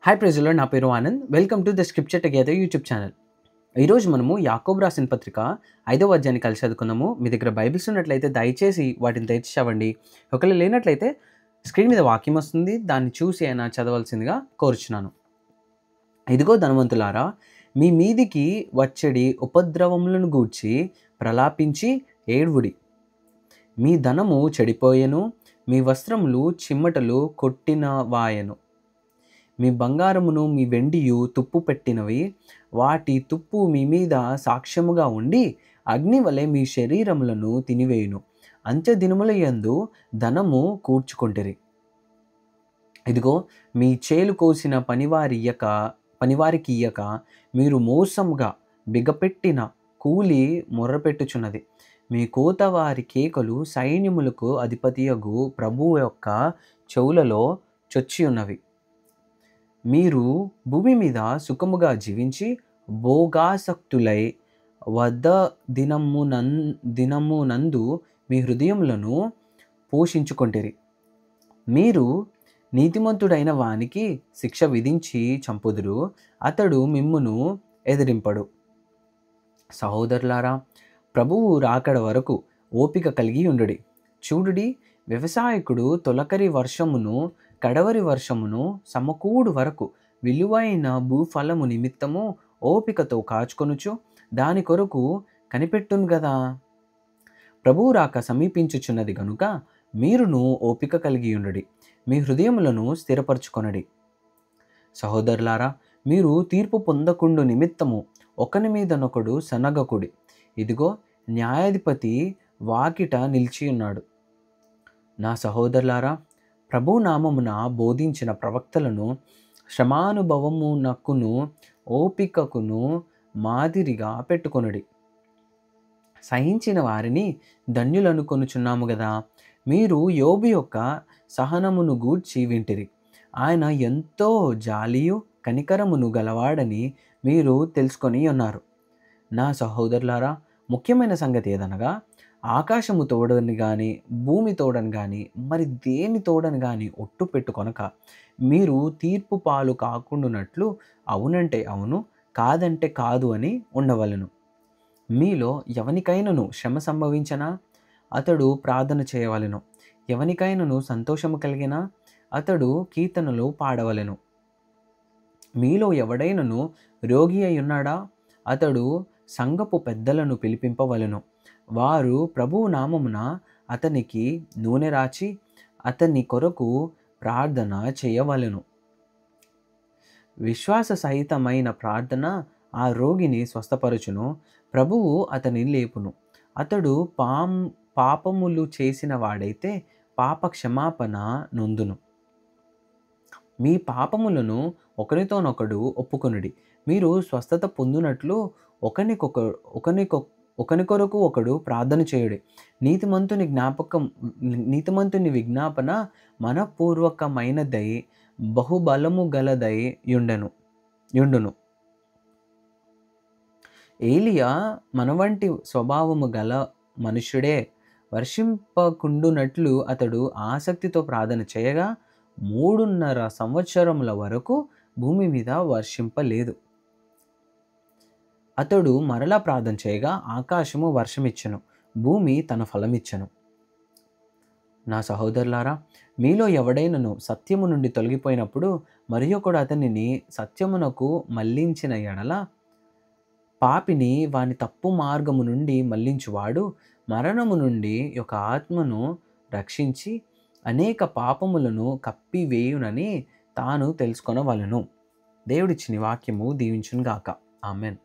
Hi ప్రెజులర్, నా పేరు Anand. Welcome to the scripture together YouTube channel. ఈరోజు మనము యాకోబు రాసిన పత్రిక 5వ అధ్యాయాన్ని కలిసి చదువుకుందాము. మీ దగ్గర బైబిల్స్ ఉన్నట్లయితే దయచేసి వాటిని తెరిచి చదవండి. ఒకవేళ లేనట్లయితే స్క్రీన్ మీద వాక్యం వస్తుంది, దాన్ని చూసి అయినా చదవాల్సిందిగా కోరుచున్నాను. ఇదిగో ధనవంతులారా, మీ మీదికి వచ్చడి ఉపద్రవములను గూర్చి ప్రలాపించి ఏడ్వుడి. మీ ధనము చెడిపోయెను, మీ వస్త్రములు చిమ్మటలు కొట్టినవాయెను. మీ బంగారమును మీ వెండియు తుప్పు పెట్టినవి, వాటి తుప్పు మీ మీద సాక్ష్యముగా ఉండి అగ్ని వలె మీ శరీరములను తినివేయును. అంత్యదినముల యందు ధనము కూర్చుకొంటిరి. ఇదిగో, మీ చేలు కోసిన పనివారికి ఇయ్యక మీరు మోసముగా బిగపెట్టిన కూలి మొర్రపెట్టుచున్నది. మీ కోతవారి కేకలు సైన్యములకు అధిపతియగు ప్రభువు యొక్క చెవులలో చొచ్చియున్నవి. మీరు భూమి మీద సుఖముగా జీవించి భోగాసక్తులై దినమునందు మీ హృదయములను పోషించుకొంటిరి. మీరు నీతిమంతుడైన వానికి శిక్ష విధించి చంపుదురు, అతడు మిమ్మును ఎదిరింపడు. సహోదరులారా, ప్రభువు రాకడ వరకు ఓపిక కలిగి ఉండుడి. చూడుడి, వ్యవసాయకుడు తొలకరి వర్షమును కడవరి వర్షమును సమకూడు వరకు విలువైన భూఫలము నిమిత్తము ఓపికతో కాచుకొనుచు దాని కొరకు కనిపెట్టును గదా. ప్రభువు రాక సమీపించుచున్నది గనుక మీరును ఓపిక కలిగి ఉండుడి, మీ హృదయములను స్థిరపరచుకొనడి. సహోదరులారా, మీరు తీర్పు పొందకుండు నిమిత్తము ఒకని మీదనొకడు సనగకుడి. ఇదిగో, న్యాయాధిపతి వాకిట నిలిచియున్నాడు. నా సహోదరులారా, ప్రభు నామమున బోధించిన ప్రవక్తలను శ్రమానుభవమునకును ఓపికకును మాదిరిగా పెట్టుకొనుడి. సహించిన వారిని ధన్యులనుకొనుచున్నాము గదా. మీరు యోబు యొక్క సహనమును గూర్చి వింటిరి. ఆయన ఎంతో జాలియు కనికరమును గలవాడని మీరు తెలుసుకొని ఉన్నారు. నా సహోదరులారా, ముఖ్యమైన సంగతి ఏదనగా, ఆకాశము తోడని కానీ భూమి తోడని కానీ మరి దేని తోడని కానీ ఒట్టు పెట్టుకొనక మీరు తీర్పు పాలు కాకుండానట్లు అవునంటే అవును, కాదంటే కాదు అని ఉండవలెను. మీలో ఎవనికైనను శ్రమ సంభవించనా అతడు ప్రార్థన చేయవలెను. ఎవనికైనను సంతోషము కలిగినా అతడు కీర్తనలు పాడవలెను. మీలో ఎవడైనను రోగి అయి ఉన్నాడా అతడు సంఘపు పెద్దలను పిలిపింపవలెను. వారు ప్రభువు నామమున అతనికి నూనె రాచి అతని కొరకు ప్రార్థన చేయవలెను. విశ్వాస సహితమైన ప్రార్థన ఆ రోగిని స్వస్థపరచును, ప్రభువు అతనిని లేపును. అతడు పాపములు చేసిన వాడైతే పాప క్షమాపణ నొందును. మీ పాపములను ఒకరితోనొకడు ఒప్పుకొనుడి. మీరు స్వస్థత పొందునట్లు ఒకని కొరకు ఒకడు ప్రార్థన చేయుడి. నీతిమంతుని విజ్ఞాపన మనపూర్వకమైనదై బహుబలము గలదై యుండును. ఏలియా మన వంటి స్వభావము గల మనుష్యుడే. వర్షింపకుండునట్లు అతడు ఆసక్తితో ప్రార్థన చేయగా 3.5 సంవత్సరముల వరకు భూమి మీద వర్షింపలేదు. అతడు మరలా ప్రార్థన చేయగా ఆకాశము వర్షమిచ్చెను, భూమి తన ఫలమిచ్చెను. నా సహోదరులారా, మీలో ఎవడైనను సత్యము నుండి తొలగిపోయినప్పుడు మరి ఒకడు అతనిని సత్యమునకు మళ్లించిన ఎడల పాపిని వాని తప్పు మార్గము నుండి మళ్లించువాడు మరణము నుండి ఒక ఆత్మను రక్షించి అనేక పాపములను కప్పివేయునని తాను తెలుసుకొనవలెను. దేవుడిచ్చిన వాక్యము దీవించును గాక. ఆమెన్.